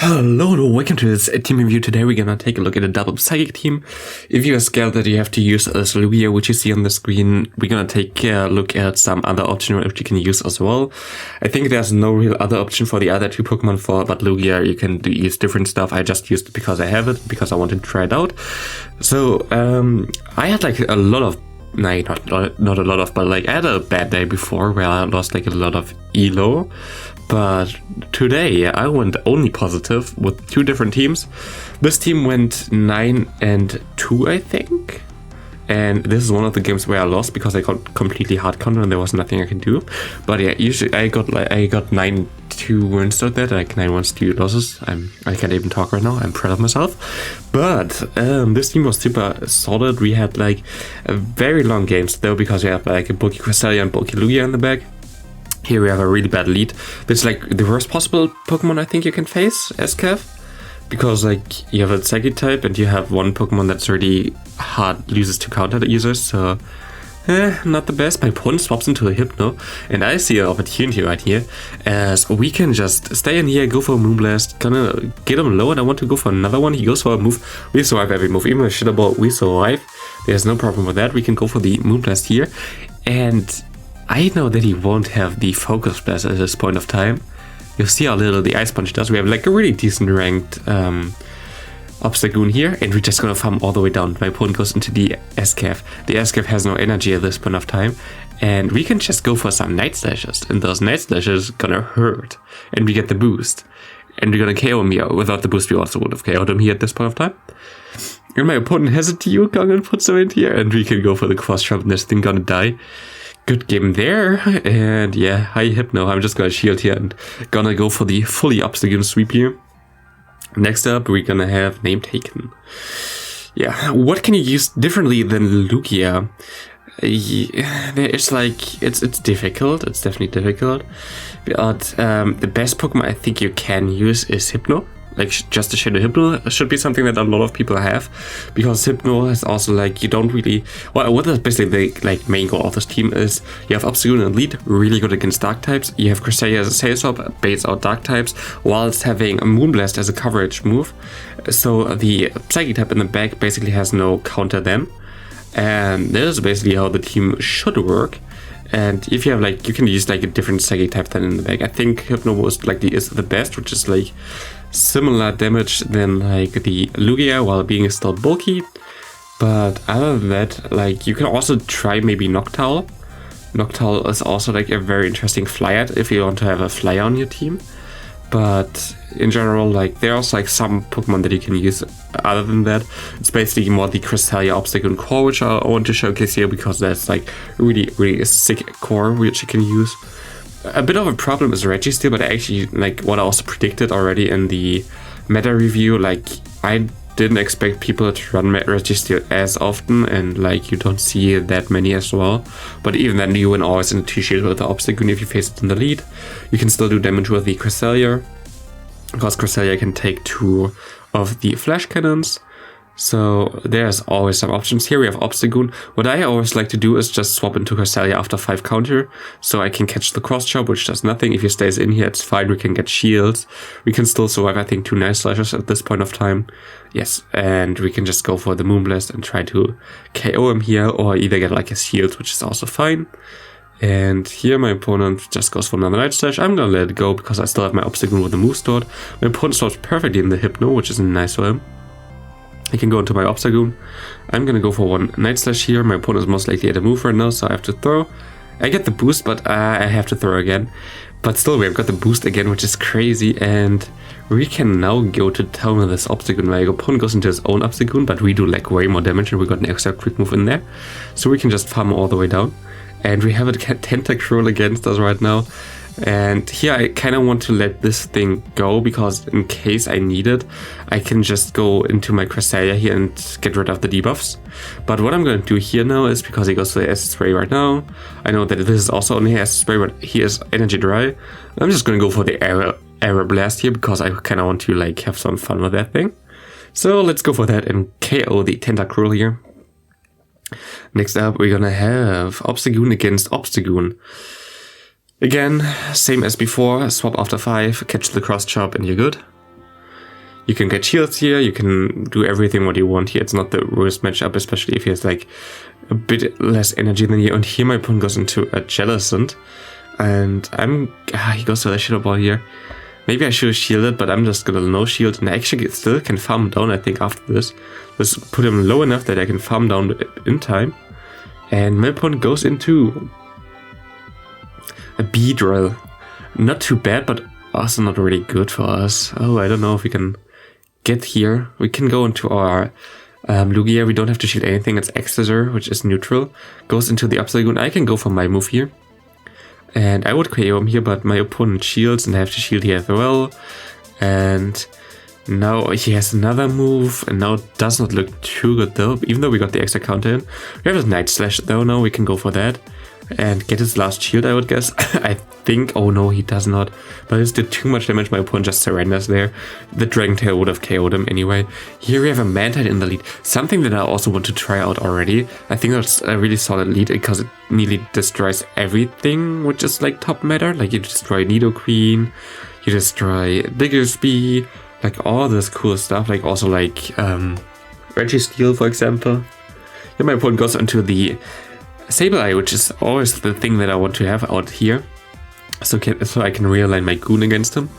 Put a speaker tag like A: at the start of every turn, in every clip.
A: Hello and welcome to this team review. Today we're gonna take a look at a double psychic team. If you are scared that you have to use this Lugia, which you see on the screen, we're gonna take a look at some other options which you can use as well. I think there's no real other option for the other two Pokemon but Lugia you can use different stuff. I just used it because I have it, because I wanted to try it out. So I had like a lot of not a lot of, but like I had a bad day before where I lost like a lot of elo. But today I went only positive with two different teams. This team went 9-2, I think. And this is one of the games where I lost because I got completely hard counter and there was nothing I can do. But yeah, usually I got 9-2 wins out there, like 9 wins, 2 losses. I can't even talk right now. I'm proud of myself. But this team was super solid. We had like a very long games though, because we have like a bulky Cresselia and bulky Lugia in the back. Here we have a really bad lead. This is like the worst possible Pokemon I think you can face as Kev. Because like you have a Psychic type and you have one Pokemon that's really hard uses to counter the users, so not the best. My opponent swaps into a Hypno, and I see an opportunity right here, as we can just stay in here, go for a Moonblast, gonna get him low, and I want to go for another one. He goes for a move. We survive every move, even with Shitter Ball, we survive. There's no problem with that. We can go for the Moonblast here, and I know that he won't have the Focus Blast at this point of time. You'll see how little the Ice Punch does. We have like a really decent ranked Obstagoon here, and we're just gonna farm all the way down. My opponent goes into the SCAF. The SCAF has no energy at this point of time, and we can just go for some Night Slashes, and those Night Slashes gonna hurt, and we get the boost. And we're gonna KO him here. Without the boost, we also would have KO'd him here at this point of time. And my opponent has a Kyogre and puts him in here, and we can go for the cross trap, and this thing gonna die. Good game there, and yeah, high Hypno. I'm just gonna shield here and gonna go for the fully Obstagoon sweep here. Next up, we're gonna have Name Taken. Yeah, what can you use differently than Lugia? It's like, it's difficult, it's definitely difficult. But the best Pokemon I think you can use is Hypno. Like, just a Shadow Hypno should be something that a lot of people have, because Hypno is also like, you don't really, well, what is basically the like main goal of this team is you have Obstagoon and lead, really good against dark types. You have Cresselia as a sales swap, baits out dark types, whilst having a Moonblast as a coverage move. So the Psychic type in the back basically has no counter then, and this is basically how the team should work. And if you have like, you can use like a different Psychic type than in the back. I think Hypno most likely is the best, which is like similar damage than like the Lugia while being still bulky. But other than that, like you can also try maybe Noctowl. Noctowl is also like a very interesting flyer if you want to have a flyer on your team. But in general, like there are also like some Pokemon that you can use. Other than that, it's basically more the Cresselia Obstagoon Core, which I want to showcase here because that's like really a sick core which you can use. A bit of a problem is Registeel, but actually, like what I also predicted already in the meta review, like I didn't expect people to run Registeel as often, and like you don't see that many as well. But even then, you win always in a 2-shield with the Obstagoon if you face it in the lead. You can still do damage with the Cresselia, because Cresselia can take 2 of the Flash Cannons. So there's always some options. Here we have Obstagoon. What I always like to do is just swap into Cresselia after 5 counter, so I can catch the cross chop, which does nothing. If he stays in here, it's fine. We can get shields. We can still survive, I think, 2 Night Slashes at this point of time. Yes, and we can just go for the Moonblast and try to KO him here, or either get like a shield, which is also fine. And here my opponent just goes for another Night Slash. I'm gonna let it go because I still have my Obstagoon with the move stored. My opponent stops perfectly in the Hypno, which is nice for him. I can go into my Obstagoon. I'm gonna go for 1 Night Slash here. My opponent is most likely at a move right now, so I have to throw. I get the boost, but I have to throw again. But still, we've got the boost again, which is crazy. And we can now go to town with this Obstagoon. My opponent goes into his own Obstagoon, but we do like way more damage, and we got an extra quick move in there. So we can just farm all the way down. And we have a Tentacruel against us right now. And here I kind of want to let this thing go, because in case I need it, I can just go into my Cresselia here and get rid of the debuffs. But what I'm going to do here now is, because he goes to the Acid Spray right now, I know that this is also only Acid Spray, but he is Energy Dry. I'm just going to go for the Air Blast here, because I kind of want to like have some fun with that thing. So let's go for that and KO the Tentacruel here. Next up, we're going to have Obstagoon against Obstagoon. Again, same as before, swap after 5, catch the cross chop and you're good. You can get shields here, you can do everything what you want here. It's not the worst matchup, especially if he has like a bit less energy than you. And here my opponent goes into a Jellicent. And he goes to the Shadow Ball here. Maybe I should have shielded, but I'm just gonna no shield. And I actually still can farm down, I think, after this. Just put him low enough that I can farm down in time. And my opponent goes into a Beedrill. Not too bad, but also not really good for us. Oh, I don't know if we can get here. We can go into our Lugia. We don't have to shield anything. It's Exeter, which is neutral. Goes into the Obstagoon. I can go for my move here. And I would KO him here, but my opponent shields and I have to shield here as well. And now he has another move, and now it does not look too good though, even though we got the extra counter in. We have his Night Slash though now, we can go for that. And get his last shield, I would guess. I think, oh no, he does not. But this did too much damage, my opponent just surrenders there. The Dragon Tail would have KO'd him anyway. Here we have a Mantine in the lead. Something that I also want to try out already. I think that's a really solid lead because it nearly destroys everything, which is like top meta. Like you destroy Nidoqueen, you destroy Diggersby, like all this cool stuff. Like also like Registeel, for example. Then my opponent goes into the Sableye, which is always the thing that I want to have out here, so I can realign my Goon against him.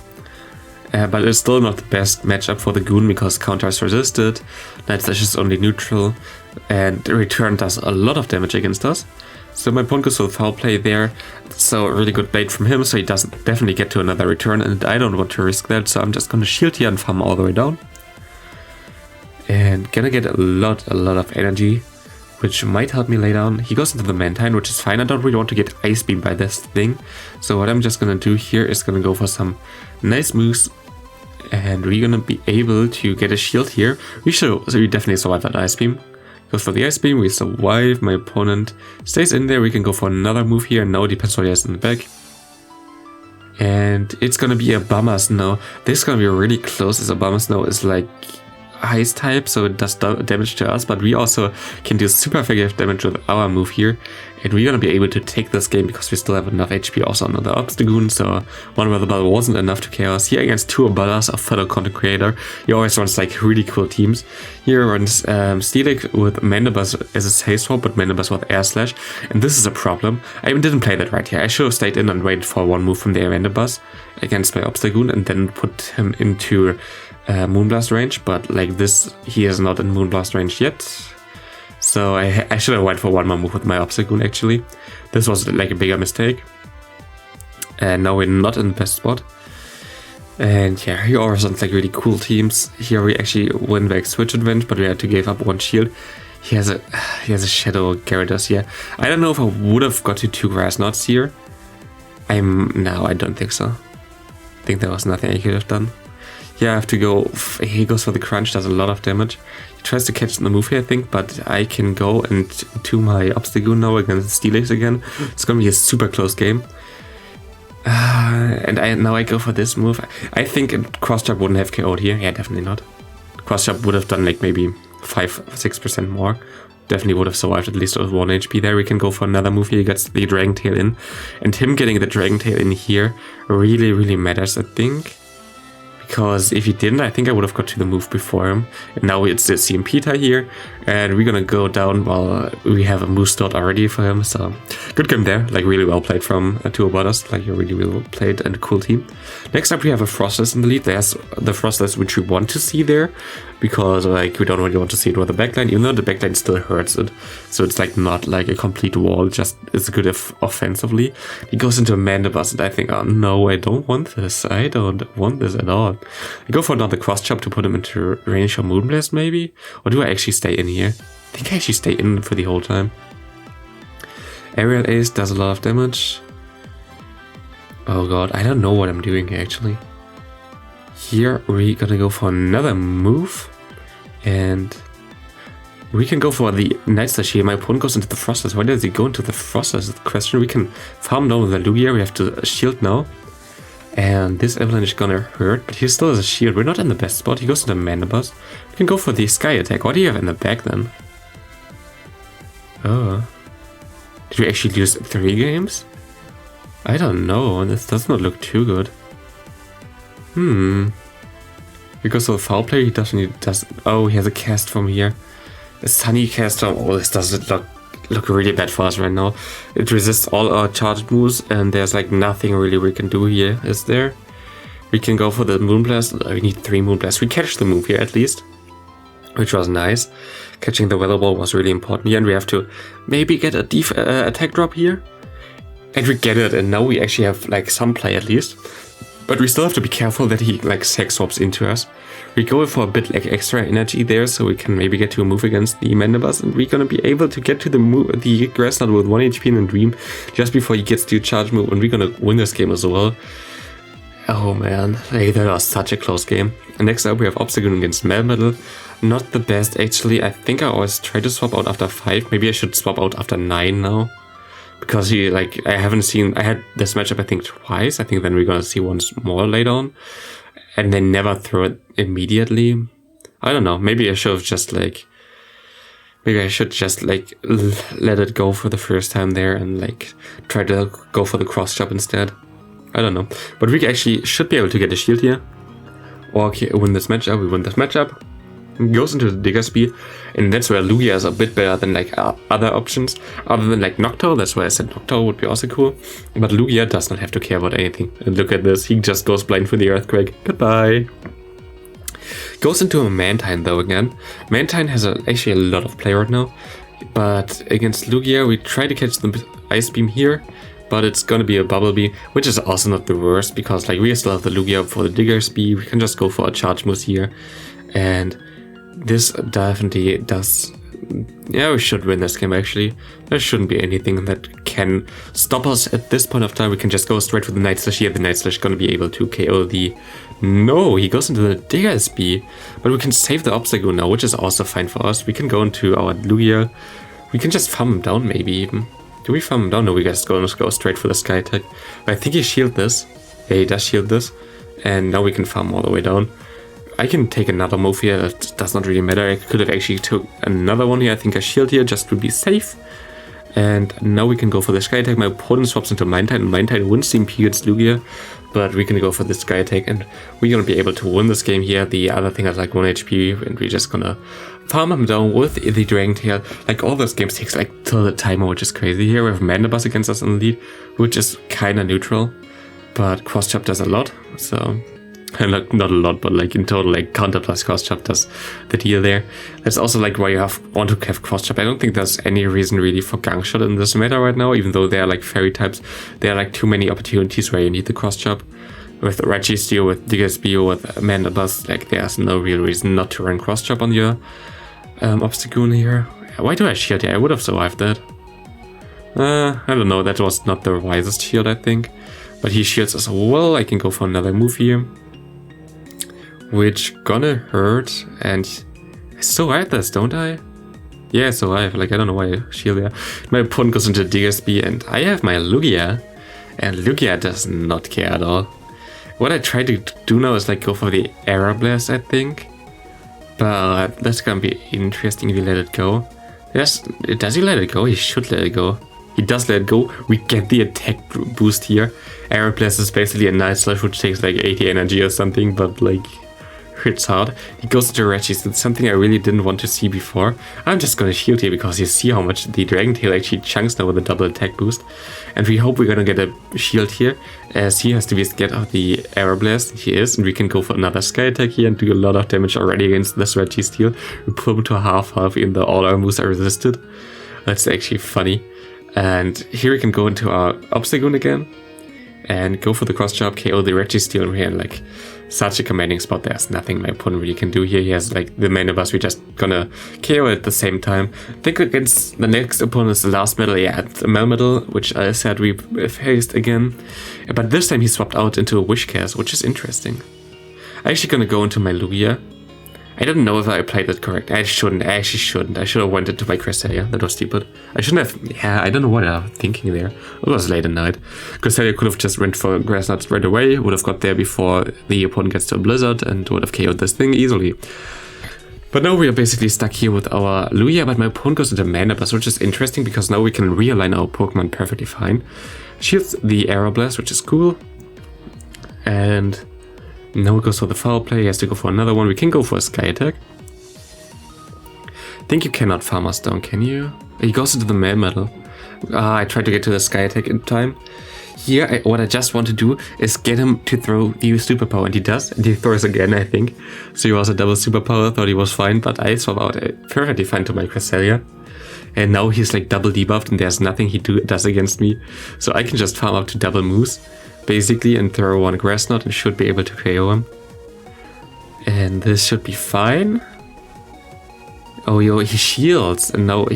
A: But it's still not the best matchup for the Goon because counter is resisted, Night Slash is only neutral, and Return does a lot of damage against us. So my opponent goes with Foul Play there, so a really good bait from him, so he doesn't definitely get to another Return, and I don't want to risk that, so I'm just gonna shield here and farm all the way down. And gonna get a lot of energy, which might help me lay down. He goes into the Mantine, which is fine. I don't really want to get Ice Beam by this thing. So what I'm just gonna do here is gonna go for some nice moves. And we're gonna be able to get a shield here. We definitely survive that Ice Beam. Goes for the Ice Beam, we survive. My opponent stays in there. We can go for another move here. Now Defensoria is in the back. And it's gonna be a Bummer Snow. This is gonna be really close as a Bummer Snow is like Ice type, so it does damage to us, but we also can do super effective damage with our move here, and we're gonna be able to take this game because we still have enough HP also on the Obstagoon, so one Weather Ball wasn't enough to KO us. Here against two Abalas of fellow content creator, he always runs like really cool teams. Here runs Steelix with Mandibuzz as a Haze Swap, but Mandibuzz with Air Slash, and this is a problem. I even didn't play that right here. I should have stayed in and waited for one move from the Mandibuzz against my Obstagoon and then put him into Moonblast range, but like this, he is not in Moonblast range yet. So I should have went for one more move with my Obstagoon actually. This was like a bigger mistake. And now we're not in the best spot. And yeah, he always runs like really cool teams. Here we actually win back Switch Advent, but we had to give up one shield. He has a Shadow Gyarados here. I don't know if I would have got to two Grass Knots here. No, I don't think so. I think there was nothing I could have done. Yeah, I have to go. He goes for the Crunch, does a lot of damage. He tries to catch the move here, I think, but I can go and to my Obstagoon now against Steelix again. It's gonna be a super close game. And now I go for this move. I think Cross Chop wouldn't have KO'd here. Yeah, definitely not. Cross Chop would have done like maybe 5-6% more. Definitely would have survived at least with 1 HP there. We can go for another move here. He gets the Dragon Tail in. And him getting the Dragon Tail in here really matters, I think. Because if he didn't, I think I would have got to the move before him. And now it's the CMP tie here. And we're gonna go down while we have a move start already for him. So good game there. Like really well played from two of us. Like a really well played and cool team. Next up we have a Frostless in the lead. There's the Frostless which we want to see there. Because like we don't really want to see it with the backline. Even though the backline still hurts it. So it's like not like a complete wall. Just it's good if offensively. He goes into a Mandibuzz and I think, oh no, I don't want this. I don't want this at all. I go for another Cross Chop to put him into range or Moonblast maybe? Or do I actually stay in here? I think I actually stay in for the whole time. Aerial Ace does a lot of damage. Oh god, I don't know what I'm doing here actually. Here we're gonna go for another move. And we can go for the Night Slash here. My opponent goes into the Frostless. Why does he go into the Frostless? Is the question. We can farm down with the Lugia. We have to shield now. And this Avalanche is gonna hurt, but he still has a shield. We're not in the best spot. He goes into Mandibuzz. We can go for the Sky Attack. What do you have in the back then? Oh. Did we actually lose 3 games? I don't know. This does not look too good. Because of the foul play, he doesn't. Oh, he has a cast from here. A sunny cast from. Oh, this doesn't look really bad for us right now. It resists all our charged moves, and there's like nothing really we can do here, is there? We can go for the Moonblast. We need 3 Moonblasts. We catch the move here at least, which was nice. Catching the Weather Ball was really important here, and we have to maybe get a attack drop here. And we get it, and now we actually have like some play at least. But we still have to be careful that he like sex swaps into us. We go for a bit like extra energy there, so we can maybe get to a move against the Mandibuzz, and we're gonna be able to get to the Grass Knot with 1 HP in a Dream just before he gets to charge move, and we're gonna win this game as well. Oh man, that was such a close game. And next up we have Obstagoon against Melmetal. Not the best actually. I think I always try to swap out after 5. Maybe I should swap out after 9 now. Because he, like, I had this matchup I think twice. I think then we're gonna see once more later on. And they never throw it immediately. I don't know, maybe I should have just like... Maybe I should just like let it go for the first time there and like try to go for the cross chop instead. I don't know. But we actually should be able to get a shield here. Or win this matchup. We win this matchup. Goes into the Diggersby, and that's where Lugia is a bit better than like other options, other than like Noctowl. That's why I said Noctowl would be also cool, but Lugia does not have to care about anything. And look at this, he just goes blind for the Earthquake. Goodbye. Goes into a Mantine though again. Mantine has actually a lot of play right now, but against Lugia we try to catch the Ice Beam here, but it's gonna be a Bubble Beam, which is also not the worst, because like we still have the Lugia for the Diggersby. We can just go for a charge move here, and this definitely does. Yeah, we should win this game actually. There shouldn't be anything that can stop us at this point of time. We can just go straight for the Night Slash here. The Night Slash gonna be able to KO the... No, he goes into the Diggersby. But we can save the Obstagoon now, which is also fine for us. We can go into our Lugia. We can just farm him down maybe even. Do we farm him down? No, we just go straight for the Sky Attack. But I think he shield this. Yeah, he does shield this. And now we can farm all the way down. I can take another move here, it does not really matter. I could have actually took another one here. I think a shield here just to be safe. And now we can go for the Sky Attack. My opponent swaps into Mantine, and Mantine wins the MP against Lugia. But we can go for the Sky Attack, and we're gonna be able to win this game here. The other thing has like 1 HP, and we're just gonna farm him down with the Dragon Tail. Like all those games takes like till the timer, which is crazy. Here we have Mandibuzz against us in the lead, which is kinda neutral. But Cross Chop does a lot, so... And like not a lot, but like in total, like counter plus cross chop does the deal there. That's also like why you want to have cross chop. I don't think there's any reason really for Gang Shot in this meta right now, even though they are like fairy types. There are like too many opportunities where you need the cross chop. With Registeel, with Diggersby, with Mandibuzz, like there's no real reason not to run cross chop on your Obstagoon here. Why do I shield here? I would have survived that. I don't know, that was not the wisest shield I think. But he shields as well. I can go for another move here, which gonna hurt, and I survive this, don't I? Yeah, I survive. Like, I don't know why I shield there. My opponent goes into Diggersby, and I have my Lugia, and Lugia does not care at all. What I try to do now is like go for the Air Blast, I think, but that's gonna be interesting if you let it go. Yes, does he let it go? He should let it go. He does let it go. We get the attack boost here. Air Blast is basically a Night Slash which takes like 80 energy or something, but like hits hard. He goes into Regis. It's something I really didn't want to see before. I'm just gonna shield here because you see how much the Dragon Tail actually chunks now with a double attack boost. And we hope we're gonna get a shield here, as he has to be scared of the Air Blast. He is, and we can go for another Sky Attack here and do a lot of damage already against this Registeel. We pull him to a half even though all our moves are resisted. That's actually funny. And here we can go into our Obstagoon again and go for the cross chop, KO the Registeel, and we have like such a commanding spot. There's nothing my opponent really can do here. He has like the Mandibuzz, we're just gonna KO at the same time. I think against the next opponent is the last medal, yeah, it's a Melmetal, which I said we faced again. But this time he swapped out into a Wish Cast, which is interesting. I'm actually gonna go into my Lugia. I don't know if I played it correct. I actually shouldn't. I should have went into my Cresselia. That was stupid. I shouldn't have. Yeah, I don't know what I was thinking there. It was late at night. Cresselia could have just went for Grass Nuts right away. Would have got there before the opponent gets to a Blizzard and would have KO'd this thing easily. But now we are basically stuck here with our Lugia, but my opponent goes into Mandibuzz, which is interesting because now we can realign our Pokemon perfectly fine. Shields the Aeroblast, which is cool. And Now he goes for the foul play, he has to go for another one. We can go for a Sky Attack. I think you cannot farm us down, can you? He goes into the Melmetal. I tried to get to the Sky Attack in time. Here, what I just want to do is get him to throw the superpower, and he does, and he throws again, I think. So he was a double superpower, thought he was fine, but I swap out perfectly fine to my Cresselia. And now he's like double debuffed, and there's nothing he does against me. So I can just farm up to double Moose, basically, and throw one Grass Knot, and should be able to KO him. And this should be fine. Oh, yo, he shields, and now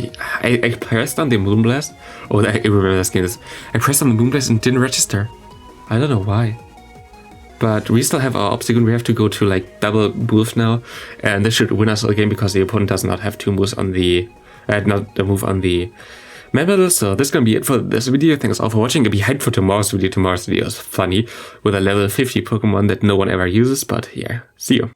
A: I pressed on the Moonblast. Oh, I remember this game. I pressed on the Moonblast and didn't register. I don't know why. But we still have our Obstagoon. We have to go to like double move now, and this should win us the game because the opponent does not have two moves on the, not a move on the Melmetal. So this is gonna be it for this video. Thanks all for watching. It'll be hyped for tomorrow's video. Tomorrow's video is funny with a level 50 Pokemon that no one ever uses. But yeah, see you.